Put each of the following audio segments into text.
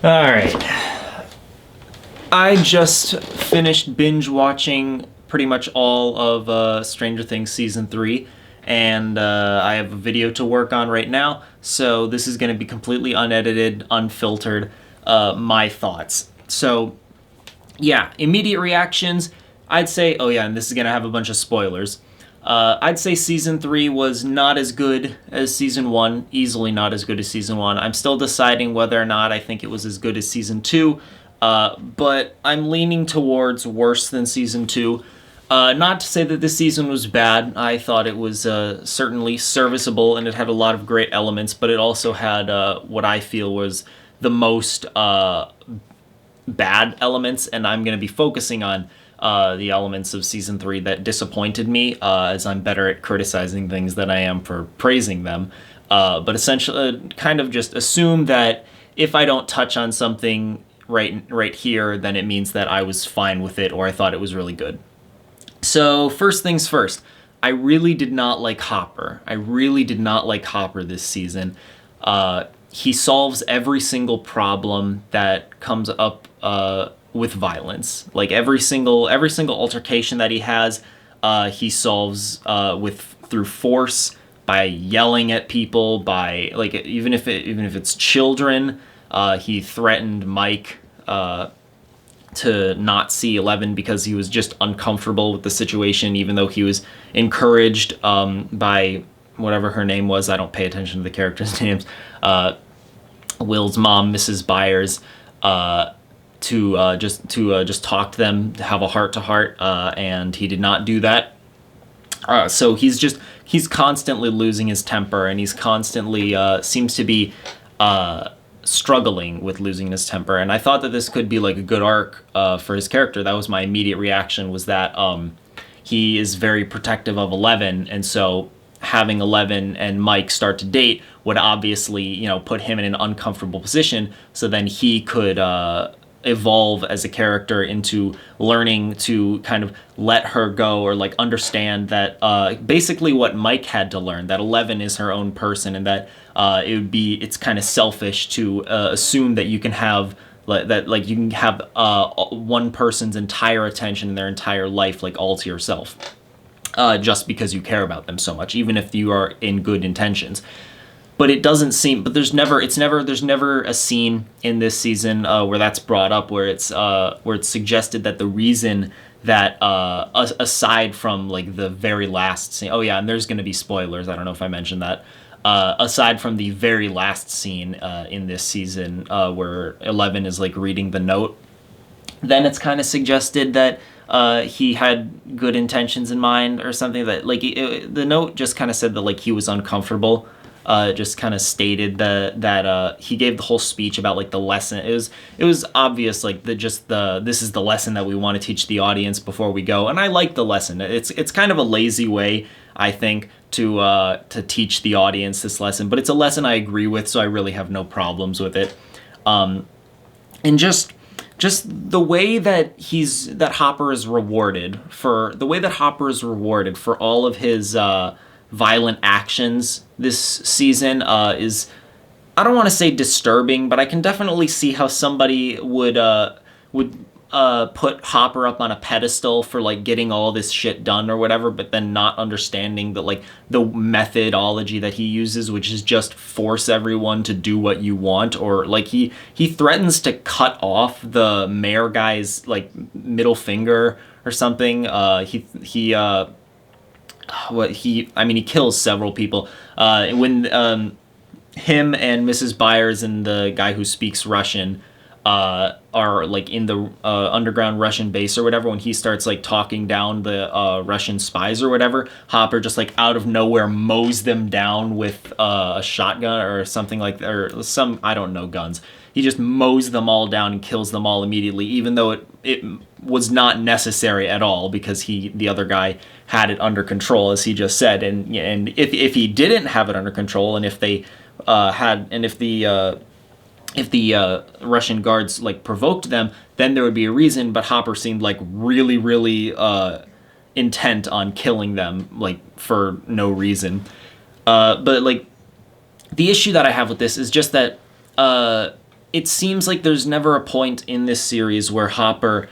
All right. I just finished binge watching pretty much all of Stranger Things season 3, and I have a video to work on right now, so this is going to be completely unedited, unfiltered, my thoughts. So, yeah, immediate reactions. I'd say, oh yeah, and this is going to have a bunch of spoilers. I'd say season 3 was not as good as season 1, easily not as good as season 1. I'm still deciding whether or not I think it was as good as season 2, but I'm leaning towards worse than season 2. Not to say that this season was bad. I thought it was certainly serviceable and it had a lot of great elements, but it also had what I feel was the most bad elements, and I'm going to be focusing on the elements of season 3 that disappointed me, as I'm better at criticizing things than I am for praising them. But essentially, kind of just assume that if I don't touch on something right here, then it means that I was fine with it or I thought it was really good. So first things first, I really did not like Hopper. I really did not like Hopper this season. He solves every single problem that comes up with violence. Like every single altercation that he solves with through force, by yelling at people, by like even if it's children. He threatened Mike to not see 11 because he was just uncomfortable with the situation, even though he was encouraged by whatever her name was. I don't pay attention to the characters' names. Will's mom, Mrs. Byers, to just talk to them, to have a heart to heart, and he did not do that. So he's constantly losing his temper, and he's constantly seems to be struggling with losing his temper. And I thought that this could be like a good arc for his character. That was my immediate reaction, was that he is very protective of 11, and so having 11 and Mike start to date would obviously, put him in an uncomfortable position. So then he could evolve as a character into learning to kind of let her go, or like understand that basically what Mike had to learn, that 11 is her own person, and that it's kind of selfish to assume that you can have one person's entire attention in their entire life, like all to yourself, just because you care about them so much, even if you are in good intentions. But it doesn't seem. But there's never a scene in this season where that's brought up, where it's suggested that the reason that aside from like the very last scene. Oh yeah, and there's going to be spoilers. I don't know if I mentioned that. Aside from the very last scene in this season, where 11 is like reading the note, then it's kind of suggested that he had good intentions in mind, or something. That like the note just kind of said that like he was uncomfortable. Just kind of stated that he gave the whole speech about like the lesson. It was obvious, like this is the lesson that we want to teach the audience before we go. And I like the lesson. It's kind of a lazy way, I think, to teach the audience this lesson, but it's a lesson I agree with, so I really have no problems with it. And just the way that Hopper is rewarded for all of his violent actions this season is, I don't want to say disturbing, but I can definitely see how somebody would put Hopper up on a pedestal for like getting all this shit done or whatever, but then not understanding that like the methodology that he uses, which is just force everyone to do what you want. Or like he threatens to cut off the mayor guy's like middle finger or something. He kills several people. When him and Mrs. Byers and the guy who speaks Russian are like in the underground Russian base or whatever, when he starts like talking down the Russian spies or whatever, Hopper just like out of nowhere mows them down with a shotgun or something like that, or some, I don't know, guns. He just mows them all down and kills them all immediately, even though it was not necessary at all, because the other guy had it under control, as he just said. And if he didn't have it under control, and if they if the Russian guards like provoked them, then there would be a reason. But Hopper seemed like really, really intent on killing them, like for no reason. But like the issue that I have with this is just that it seems like there's never a point in this series where Hopper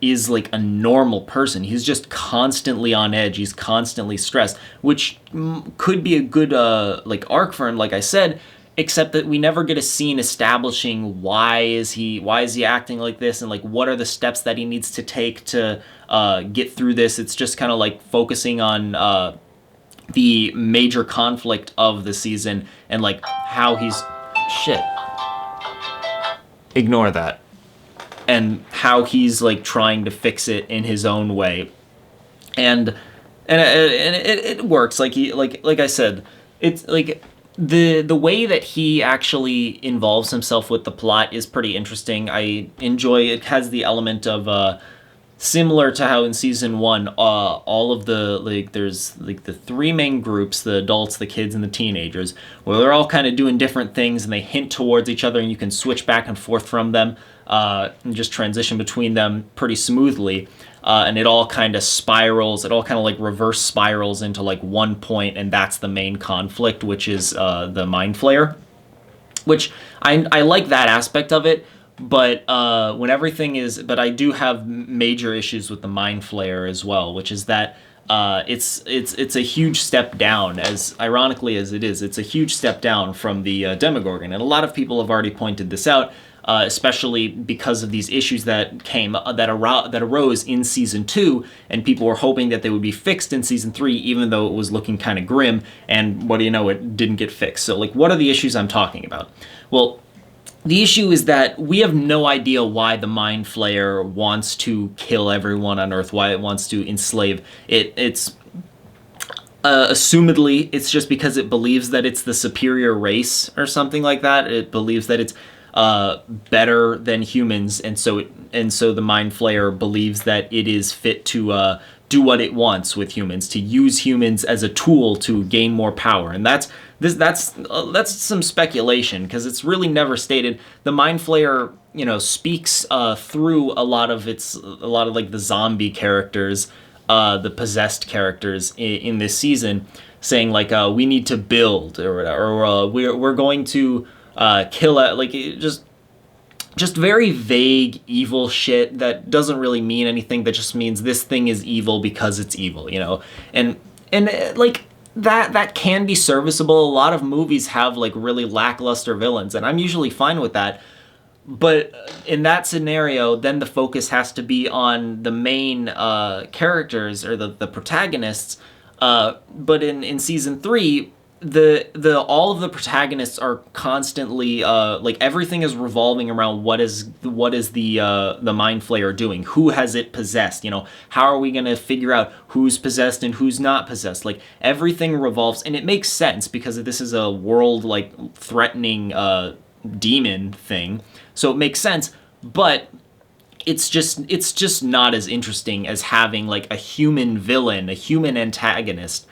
is like a normal person. He's just constantly on edge. He's constantly stressed, which could be a good like arc for him, like I said, except that we never get a scene establishing why is he acting like this, and like what are the steps that he needs to take to get through this. It's just kind of like focusing on the major conflict of the season and like how he's shit. Ignore that. And how he's like trying to fix it in his own way, and it works. Like I said, it's like the way that he actually involves himself with the plot is pretty interesting. I enjoy it. Has the element of similar to how in season 1, all of the like there's like the three main groups, the adults, the kids, and the teenagers, where they're all kind of doing different things and they hint towards each other, and you can switch back and forth from them. And just transition between them pretty smoothly, and it all kind of spirals. It all kind of like reverse spirals into like one point, and that's the main conflict, which is the Mind Flayer. Which I like that aspect of it, but when everything is, but I do have major issues with the Mind Flayer as well, which is that it's a huge step down, as ironically as it is. It's a huge step down from the Demogorgon, and a lot of people have already pointed this out. Especially because of these issues that arose in season 2, and people were hoping that they would be fixed in season 3, even though it was looking kind of grim. And what do you know? It didn't get fixed. So, like, what are the issues I'm talking about? Well, the issue is that we have no idea why the Mind Flayer wants to kill everyone on Earth. Why it wants to enslave it. It's assumedly it's just because it believes that it's the superior race or something like that. It believes that it's better than humans, and so the Mind Flayer believes that it is fit to do what it wants with humans, to use humans as a tool to gain more power. And that's some speculation, because it's really never stated. The Mind Flayer, speaks through a lot of like the zombie characters, the possessed characters in this season, saying like we need to build or whatever, or we're going to kill it, like just very vague evil shit that doesn't really mean anything. That just means this thing is evil because it's evil, and like that can be serviceable. A lot of movies have like really lackluster villains, and I'm usually fine with that. But in that scenario, then the focus has to be on the main characters, or the protagonists. But in season 3, the all of the protagonists are constantly like everything is revolving around what is the Mind Flayer doing? Who has it possessed? How are we gonna figure out who's possessed and who's not possessed? Like everything revolves, and it makes sense because this is a world like threatening demon thing, so it makes sense. But it's just not as interesting as having like a human villain, a human antagonist,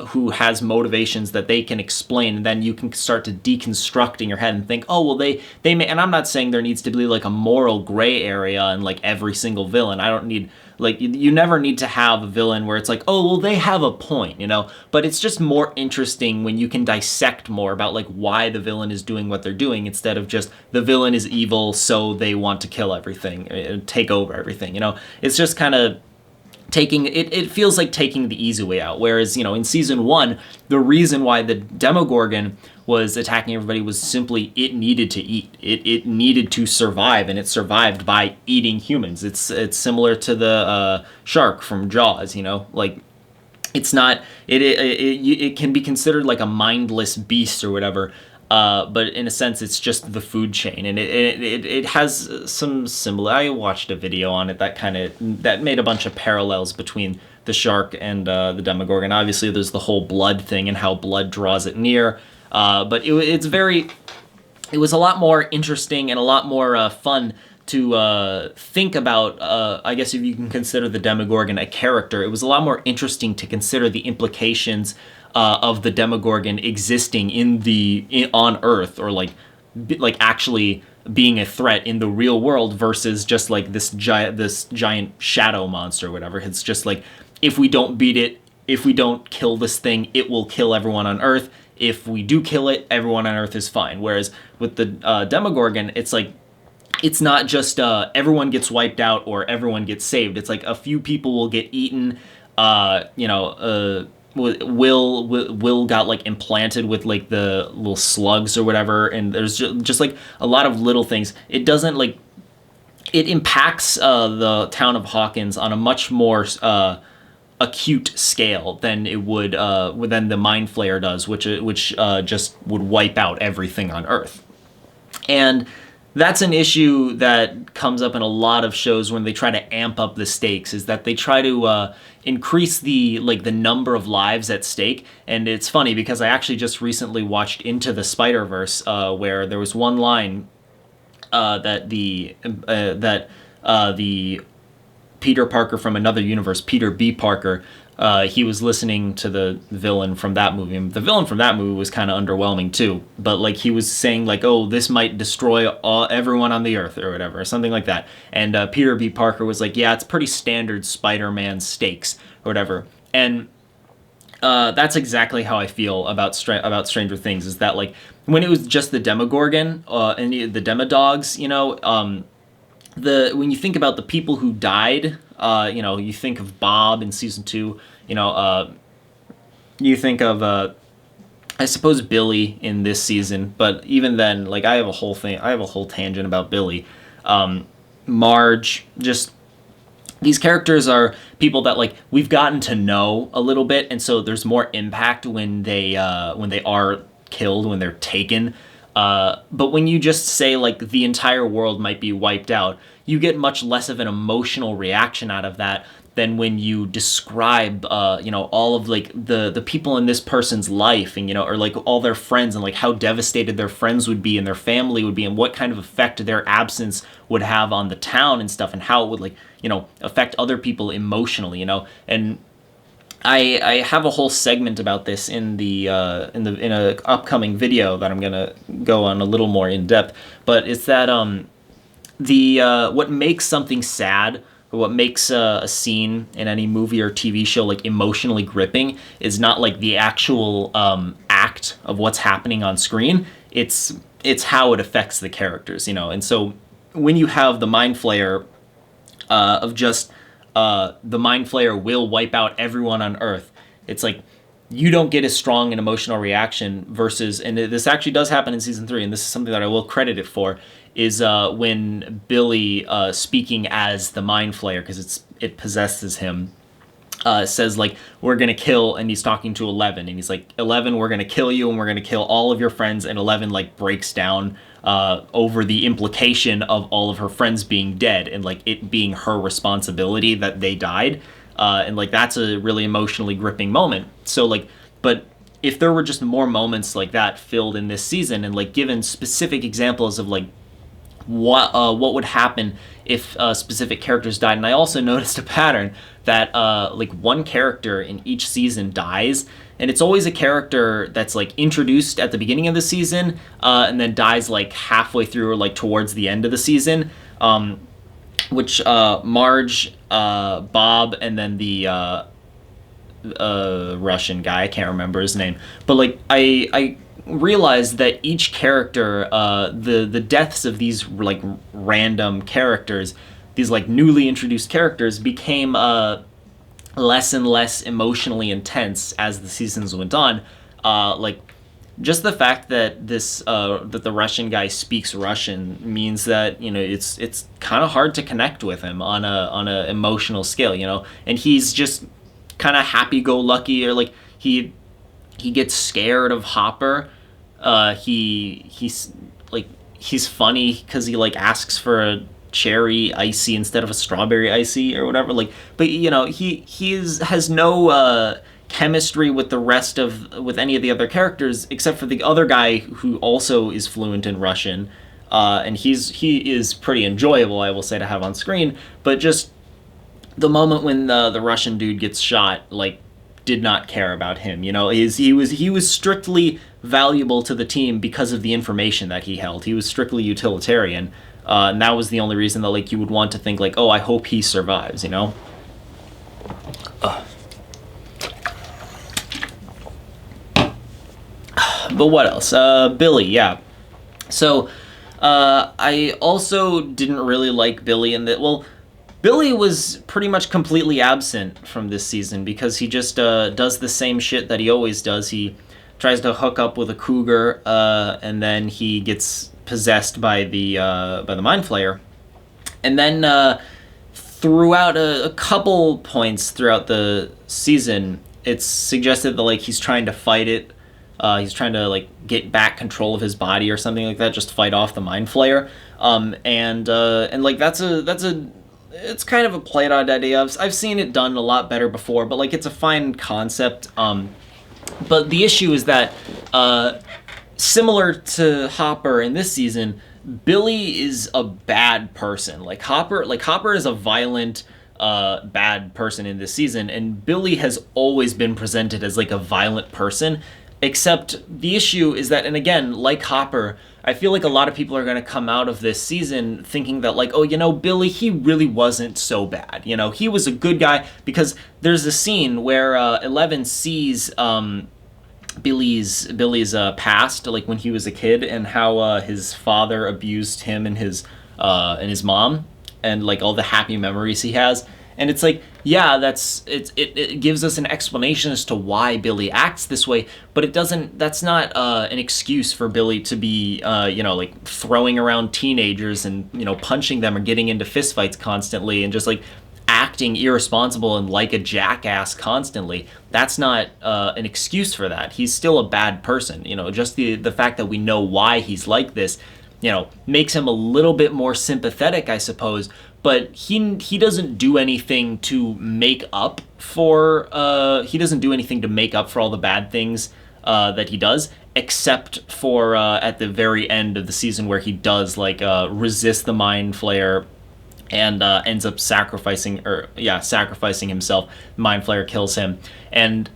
who has motivations that they can explain, and then you can start to deconstruct in your head and think, oh, well, they may, and I'm not saying there needs to be like a moral gray area in like every single villain. I don't need, like, you never need to have a villain where it's like, oh, well, they have a point, but it's just more interesting when you can dissect more about like why the villain is doing what they're doing, instead of just the villain is evil, so they want to kill everything, take over everything. It's just kind of it feels like taking the easy way out. Whereas, in season 1, the reason why the Demogorgon was attacking everybody was simply it needed to eat. It needed to survive, and it survived by eating humans. It's similar to the shark from Jaws, like it's not it can be considered like a mindless beast or whatever. But in a sense, it's just the food chain, and it has some similar. I watched a video on it that made a bunch of parallels between the shark and the Demogorgon. Obviously, there's the whole blood thing and how blood draws it near. But it was a lot more interesting and a lot more fun to think about. I guess if you can consider the Demogorgon a character, it was a lot more interesting to consider the implications of the Demogorgon existing on Earth, or like actually being a threat in the real world, versus just like this giant shadow monster or whatever. It's just like, if we don't beat it, if we don't kill this thing, it will kill everyone on Earth. if we do kill it, everyone on Earth is fine. Whereas with the Demogorgon, it's like it's not just everyone gets wiped out or everyone gets saved. It's like a few people will get eaten. Will got like implanted with like the little slugs or whatever, and there's just like a lot of little things. It doesn't like it impacts the town of Hawkins on a much more acute scale than it would than the Mind Flayer does, which just would wipe out everything on Earth. And that's an issue that comes up in a lot of shows when they try to amp up the stakes, is that they try to increase the number of lives at stake. And it's funny because I actually just recently watched Into the Spider-Verse, where there was one line that the Peter Parker from another universe, Peter B. Parker, he was listening to the villain from that movie. And the villain from that movie was kind of underwhelming too. But like he was saying like, oh, this might destroy everyone on the Earth or whatever, or something like that. And Peter B. Parker was like, yeah, it's pretty standard Spider-Man stakes or whatever. And that's exactly how I feel about Stranger Things. Is that like when it was just the Demogorgon and the Demodogs, when you think about the people who died, you think of Bob in season 2, you think of I suppose Billy in this season, but even then, like I have a whole tangent about Billy. Marge, just these characters are people that like we've gotten to know a little bit, and so there's more impact when they are killed, when they're taken. But when you just say like the entire world might be wiped out, you get much less of an emotional reaction out of that than when you describe all of like the people in this person's life, and or like all their friends, and like how devastated their friends would be and their family would be, and what kind of effect their absence would have on the town and stuff, and how it would affect other people emotionally, and I have a whole segment about this in a upcoming video that I'm gonna go on a little more in depth. But it's that what makes something sad, or what makes a scene in any movie or TV show like emotionally gripping, is not like the actual act of what's happening on screen. It's how it affects the characters, And so when you have the Mind Flayer of just the Mind Flayer will wipe out everyone on Earth, it's like you don't get as strong an emotional reaction versus, and this actually does happen in season 3, and this is something that I will credit it for, is when Billy, speaking as the Mind Flayer, because it possesses him, says like, we're gonna kill, and he's talking to 11, and he's like, 11, we're gonna kill you, and we're gonna kill all of your friends, and 11 like breaks down over the implication of all of her friends being dead, and like it being her responsibility that they died, and like that's a really emotionally gripping moment. So like, but if there were just more moments like that filled in this season, and like given specific examples of like what would happen if specific characters died. And I also noticed a pattern that like one character in each season dies, and it's always a character that's like introduced at the beginning of the season and then dies like halfway through or like towards the end of the season, which Marge, Bob, and then the Russian guy, I can't remember his name, but like I realized that each character, the deaths of these like random characters, these like newly introduced characters, became less and less emotionally intense as the seasons went on. Like just the fact that that the Russian guy speaks Russian means that it's kind of hard to connect with him on a emotional scale, and he's just kind of happy-go-lucky, or like he gets scared of Hopper. He's funny because he like asks for a cherry icy instead of a strawberry icy or whatever. Like, but has no chemistry with with any of the other characters except for the other guy who also is fluent in Russian, and he is pretty enjoyable, I will say, to have on screen. But just the moment when the Russian dude gets shot, like, did not care about him. He was strictly valuable to the team because of the information that he held. He was strictly utilitarian, and that was the only reason that like you would want to think like, oh, I hope he survives. But what else? Billy, yeah. So, I also didn't really like Billy in that. Well, Billy was pretty much completely absent from this season because he just does the same shit that he always does. He tries to hook up with a cougar, and then he gets possessed by the mind flayer, and then throughout a couple points throughout the season, it's suggested that like he's trying to fight it. He's trying to like get back control of his body or something like that, just fight off the mind flayer. And like that's a it's kind of a played out idea. I've seen it done a lot better before, but like it's a fine concept. But the issue is that similar to Hopper in this season, Billy is a bad person. Hopper is a violent, bad person in this season, and Billy has always been presented as like a violent person. Except the issue is that, and again, like Hopper, I feel like a lot of people are going to come out of this season thinking that, like, oh, Billy, he really wasn't so bad. He was a good guy, because there's a scene where Eleven sees Billy's past, like when he was a kid, and how his father abused him and his mom, and like all the happy memories he has. And it's like, yeah, it gives us an explanation as to why Billy acts this way, but that's not an excuse for Billy to be, like throwing around teenagers and, punching them or getting into fistfights constantly and just like acting irresponsible and like a jackass constantly. That's not an excuse for that. He's still a bad person. Just the fact that we know why he's like this, makes him a little bit more sympathetic, I suppose. But he doesn't do anything to make up for all the bad things that he does, except for at the very end of the season where he does like resist the mind flayer and ends up sacrificing himself. Mind flayer kills him, and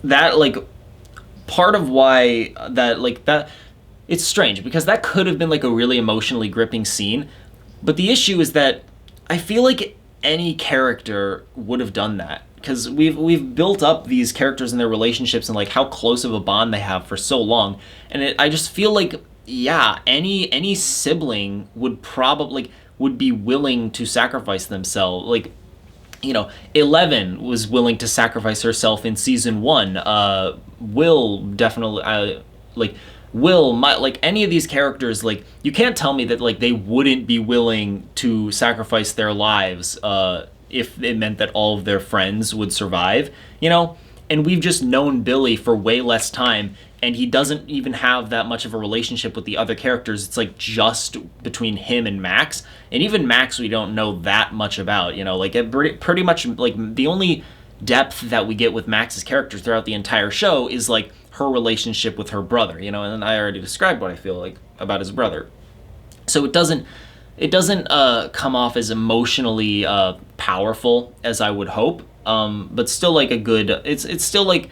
that like part of why that it's strange, because that could have been like a really emotionally gripping scene, but the issue is that I feel like any character would have done that, because we've built up these characters and their relationships and like how close of a bond they have for so long, and I just feel like, yeah, any sibling would be willing to sacrifice themselves. Like, 11 was willing to sacrifice herself in season 1. Will definitely any of these characters, like, you can't tell me that like they wouldn't be willing to sacrifice their lives if it meant that all of their friends would survive, and we've just known Billy for way less time, and he doesn't even have that much of a relationship with the other characters. It's like just between him and Max, and even Max we don't know that much about, like pretty much like the only depth that we get with Max's character throughout the entire show is like her relationship with her brother, and I already described what I feel like about his brother. So it doesn't come off as emotionally powerful as I would hope, but still like a good. It's still like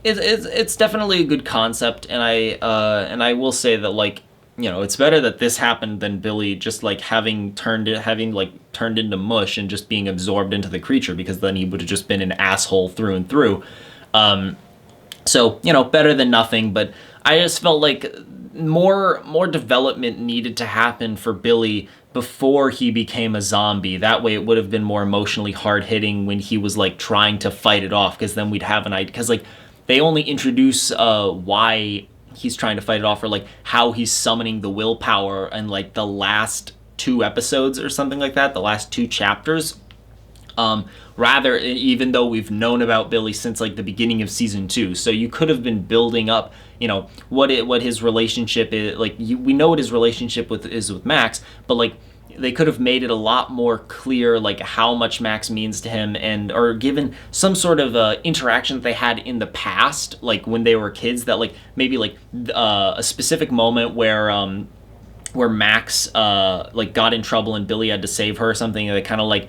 it's definitely a good concept, and I will say that like it's better that this happened than Billy just like having turned into mush and just being absorbed into the creature, because then he would have just been an asshole through and through. So, better than nothing, but I just felt like more development needed to happen for Billy before he became a zombie. That way it would have been more emotionally hard-hitting when he was like trying to fight it off, because then we'd have an idea, because like they only introduce why he's trying to fight it off, or like how he's summoning the willpower in like the last 2 episodes or something like that, the last 2 chapters. Rather, even though we've known about Billy since like the beginning of season 2, so you could have been building up, what his relationship is like. We know what his relationship is with Max, but like they could have made it a lot more clear, like how much Max means to him, or given some sort of interaction that they had in the past, like when they were kids, that like maybe like a specific moment where Max like got in trouble and Billy had to save her or something, and they kind of like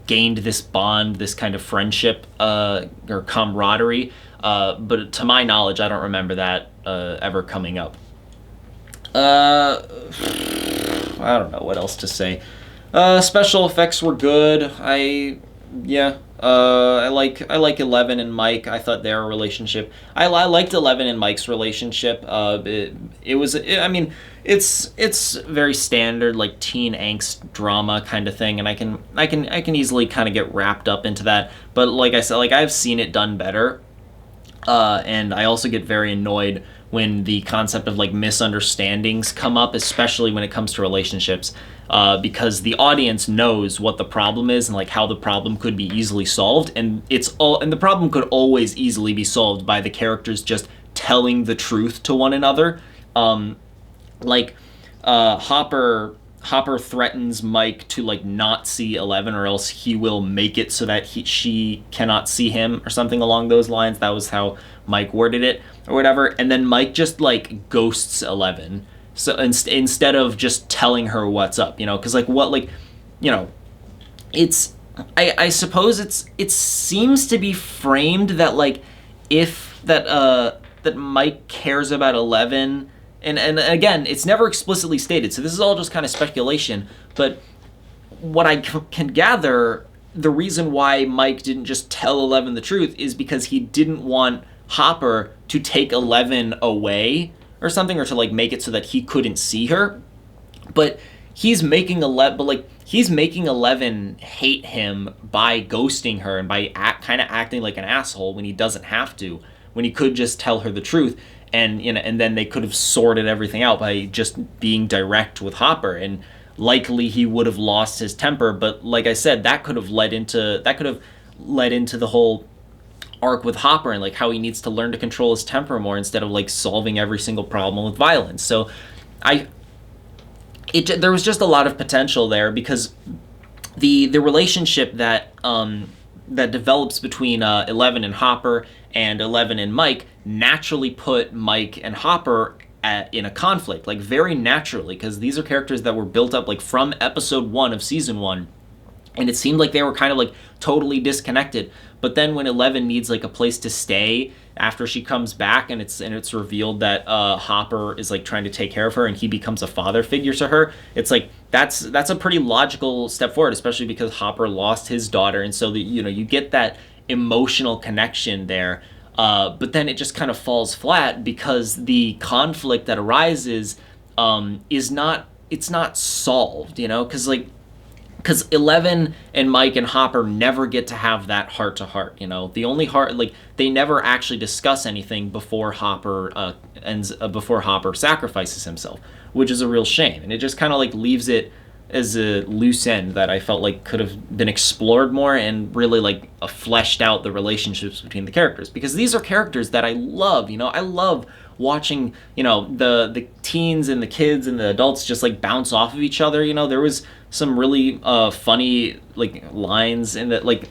gained this bond, this kind of friendship or camaraderie. But to my knowledge, I don't remember that ever coming up. I don't know what else to say. Special effects were good. I like Eleven and Mike. I thought their relationship. I liked Eleven and Mike's relationship. I mean, it's very standard like teen angst drama kind of thing, and I can easily kind of get wrapped up into that. But like I said, like I've seen it done better. And I also get very annoyed when the concept of like misunderstandings come up, especially when it comes to relationships, because the audience knows what the problem is and like how the problem could be easily solved, and the problem could always easily be solved by the characters just telling the truth to one another. Like Hopper threatens Mike to like not see 11 or else he will make it so that she cannot see him or something along those lines. That was how Mike worded it or whatever. And then Mike just like ghosts 11. So instead of just telling her what's up, cuz like what like you know, it's I suppose it seems to be framed that like if that Mike cares about 11, and again, it's never explicitly stated, so this is all just kind of speculation, but what I can gather, the reason why Mike didn't just tell 11 the truth is because he didn't want Hopper to take 11 away or something, or to like make it so that he couldn't see her. But he's making 11 hate him by ghosting her and by kind of acting like an asshole when he doesn't have to, when he could just tell her the truth. And then they could have sorted everything out by just being direct with Hopper, and likely he would have lost his temper. But like I said, that could have led into the whole arc with Hopper and like how he needs to learn to control his temper more instead of like solving every single problem with violence. So there was just a lot of potential there, because the relationship that develops between 11 and Hopper and 11 and Mike naturally put Mike and Hopper in a conflict, like very naturally, because these are characters that were built up like from episode 1 of season 1, and it seemed like they were kind of like totally disconnected. But then when 11 needs like a place to stay after she comes back, and it's revealed that Hopper is like trying to take care of her and he becomes a father figure to her, it's like that's a pretty logical step forward, especially because Hopper lost his daughter, and so you get that emotional connection there. But then it just kind of falls flat because the conflict that arises is not solved, because 11 and Mike and Hopper never get to have that heart to heart. The only heart, like, they never actually discuss anything before Hopper before Hopper sacrifices himself, which is a real shame, and it just kind of like leaves it as a loose end that I felt like could have been explored more and really like fleshed out the relationships between the characters, because these are characters that I love. I love watching the teens and the kids and the adults just like bounce off of each other. There was some really funny like lines in that, like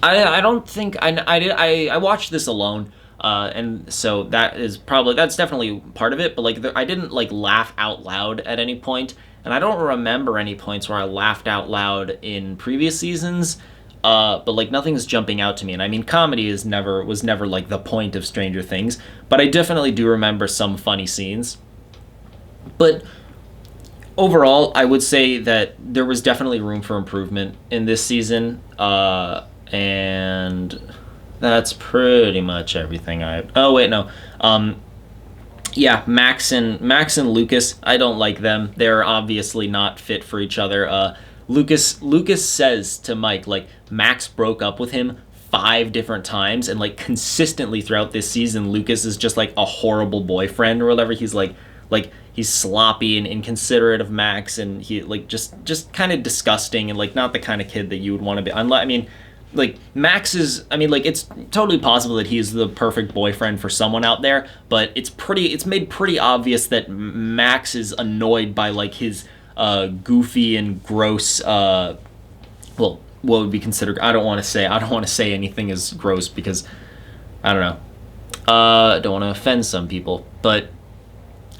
I don't think I watched this alone, and so that's definitely part of it, but like I didn't like laugh out loud at any point, and I don't remember any points where I laughed out loud in previous seasons. But like nothing's jumping out to me, and I mean comedy was never like the point of Stranger Things, but I definitely do remember some funny scenes. But overall, I would say that there was definitely room for improvement in this season, and that's pretty much everything Oh wait, no. Yeah, Max and Lucas, I don't like them. They're obviously not fit for each other. Lucas says to Mike, like, Max broke up with him 5 different times, and like consistently throughout this season, Lucas is just like a horrible boyfriend or whatever. He's like he's sloppy and inconsiderate of Max, and he like just kind of disgusting, and like not the kind of kid that you would want to be. I mean, like Max is, I mean, like it's totally possible that he's the perfect boyfriend for someone out there, but it's made pretty obvious that Max is annoyed by like his goofy and gross, well, what would be considered, I don't want to say anything as gross because I don't know, I don't want to offend some people, but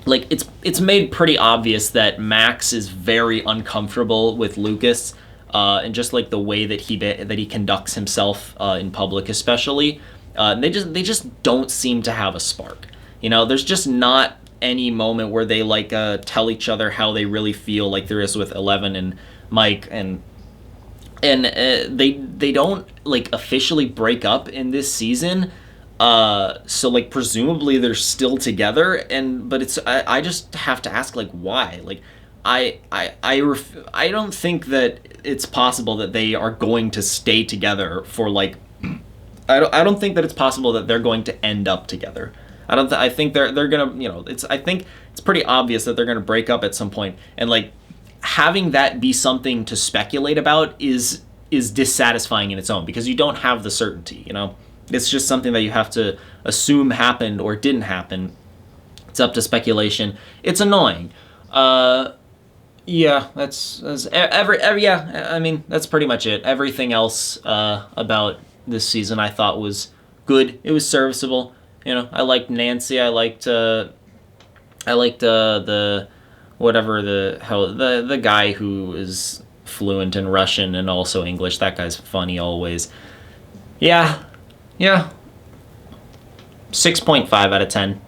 like it's made pretty obvious that Max is very uncomfortable with Lucas, and just like the way that he conducts himself in public, especially. They just don't seem to have a spark. There's just not any moment where they like tell each other how they really feel, like there is with 11 and Mike. And and they don't like officially break up in this season. So like presumably they're still together, and but I just have to ask like why. Like I don't think that it's possible that they are going to stay together for like I don't think that it's possible that they're going to end up together. I think they're gonna, it's, I think it's pretty obvious that they're gonna break up at some point, and like having that be something to speculate about is dissatisfying in its own, because you don't have the certainty. It's just something that you have to assume happened or didn't happen. It's up to speculation. It's annoying. Yeah, that's every yeah. I mean, that's pretty much it. Everything else about this season I thought was good. It was serviceable. I liked Nancy. I liked the whatever the hell the guy who is fluent in Russian and also English. That guy's funny always. Yeah, yeah. 6.5 out of 10.